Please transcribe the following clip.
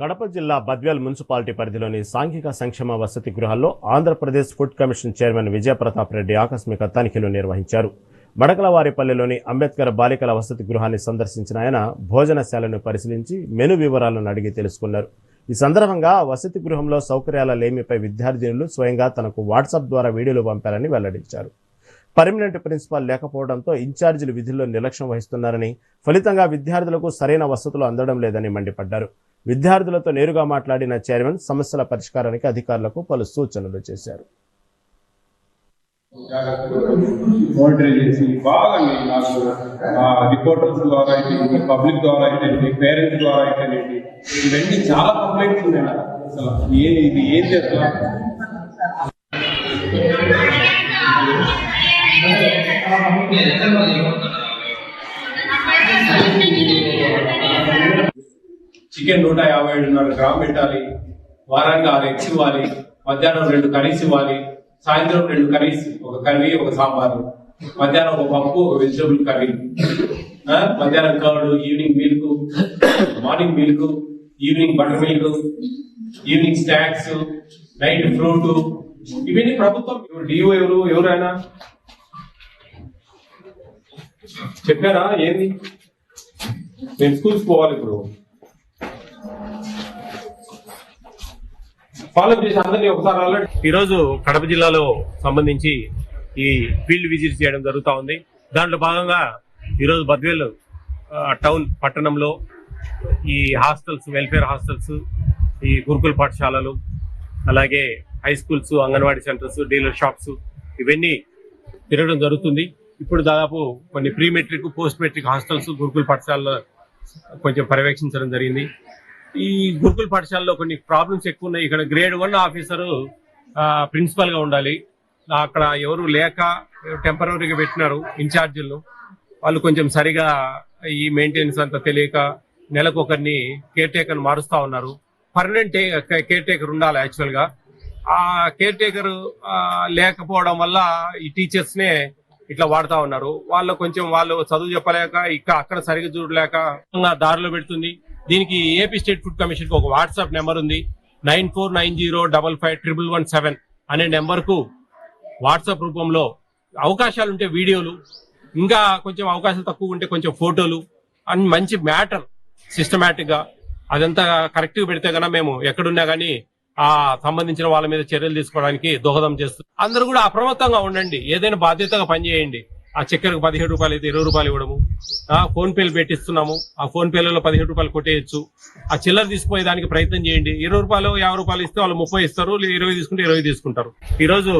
కడప జిల్లా బద్వేల్ మున్సిపాలిటీ పరిధిలోని సాంఘిక సంక్షేమ వసతి గృహాల్లో Andhra Pradesh food commission chairman Vijay Pratap Reddy ఆకస్మిక తనిఖీలు నిర్వహించారు. మడకలవారిపల్లెలోని అంబేద్కర్ బాలికల వసతి గృహాన్ని సందర్శించిన ఆయన భోజనశాలను పరిశీలించి మెను వివరాలను అడిగి తెలుసుకున్నారు. ఈ సందర్భంగా వసతి గృహంలో సౌకర్యాల లేమిపై విద్యార్థినులు స్వయంగా తనకు వాట్సాప్ ద్వారా వీడియోలు పంపారని వెల్లడించారు. పర్మనెంట్ ప్రిన్సిపాల్ లేకపోవడంతో ఇన్ఛార్జీలు విధుల్లో నిర్లక్ష్యం వహిస్తున్నారని, ఫలితంగా విద్యార్థులకు సరైన వసతులు అందడం లేదని మండిపడ్డారు. విద్యార్థులతో నేరుగా మాట్లాడిన చైర్మన్ సమస్యల పరిష్కారానికి అధికారులకు పలు సూచనలు చేశారు. రిపోర్టర్స్ ద్వారా అయితే, పబ్లిక్ ద్వారా అయితే, పేరెంట్స్ ద్వారా అయితే, ఇవన్నీ చాలా కంప్లైంట్స్ ఉన్నాయి. అసలు ఇది ఏం చేస్తా చికెన్ 157 గ్రాములు పెట్టాలి, వారానికి 6 ఎగ్స్ ఇవ్వాలి, మధ్యాహ్నం 2 కర్రీస్ ఇవ్వాలి, సాయంత్రం 2 కర్రీస్, ఒక కర్రీ ఒక సాంబారు, మధ్యాహ్నం ఒక పప్పు ఒక వెజిటబుల్ కర్రీ, మధ్యాహ్నం curd, evening milk, morning milk, evening butter milk, evening snacks, night fruit. ఇవన్నీ ప్రభుత్వం. డిఓ ఎవరైనా చెప్పారా? ఏంది నేను స్కూల్స్ పోవాలి, ఇప్పుడు ఫాలో చేసి అందరినీ ఒకసారి. ఈరోజు కడప జిల్లాలో సంబంధించి ఈ ఫీల్డ్ విజిట్ చేయడం జరుగుతూ ఉంది. దాంట్లో భాగంగా ఈరోజు బద్వేల్ టౌన్ పట్టణంలో ఈ హాస్టల్స్, వెల్ఫేర్ హాస్టల్స్, ఈ గురుకుల పాఠశాలలు, అలాగే high schools, anganwadi centres, dealer shops, ఇవన్నీ తిరగడం జరుగుతుంది. ఇప్పుడు దాదాపు కొన్ని pre matric, post matric hostels, గురుకుల పాఠశాలలో కొంచెం పర్యవేక్షించడం జరిగింది. ఈ గురుకుల పాఠశాలలో కొన్ని ప్రాబ్లమ్స్ ఎక్కువ ఉన్నాయి. ఇక్కడ గ్రేడ్ 1 ఆఫీసరు ప్రిన్సిపల్ గా ఉండాలి. అక్కడ ఎవరు లేక టెంపరీగా పెట్టినారు ఇన్ఛార్జీలను. వాళ్ళు కొంచెం సరిగా ఈ మెయింటెనెన్స్ అంతా తెలియక నెలకు ఒకరిని కేర్ టేకర్ మారుస్తా ఉన్నారు. పర్మనెంట్ కేర్ టేకర్ ఉండాలి యాక్చువల్ గా. ఆ కేర్ టేకర్ లేకపోవడం వల్ల ఈ టీచర్స్ నే ఇట్లా వాడుతా ఉన్నారు. వాళ్ళు చదువు చెప్పలేక అక్కడ సరిగ్గా చూడలేక దారిలో పెడుతుంది. దీనికి ఏపీ స్టేట్ ఫుడ్ కమిషన్ కు ఒక వాట్సాప్ నెంబర్ ఉంది. 9490555117 అనే నెంబర్ కు వాట్సాప్ రూపంలో అవకాశాలుంటే వీడియోలు, ఇంకా కొంచెం అవకాశాలు తక్కువ ఉంటే కొంచెం ఫోటోలు అని మంచి మ్యాటర్ సిస్టమేటిక్ గా అదంతా కరెక్ట్ గా పెడితే కన్నా మేము ఎక్కడున్నా గానీ ఆ సంబంధించిన వాళ్ళ మీద చర్యలు తీసుకోవడానికి దోహదం చేస్తుంది. అందరూ కూడా అప్రమత్తంగా ఉండండి. ఏదైనా బాధ్యతగా పనిచేయండి. ఆ చక్కెరకు 17 రూపాయలు అయితే 20 రూపాయలు ఇవ్వడము, ఫోన్ పేలు పెట్టిస్తున్నాము, ఆ ఫోన్ పేలలో 17 రూపాయలు కొట్టేయచ్చు. ఆ చిల్లర తీసుకుపోయే దానికి ప్రయత్నం చేయండి. 20 రూపాయలు 50 రూపాయలు ఇస్తే వాళ్ళు 30 ఇస్తారు, 20 తీసుకుంటే 20 తీసుకుంటారు. ఈరోజు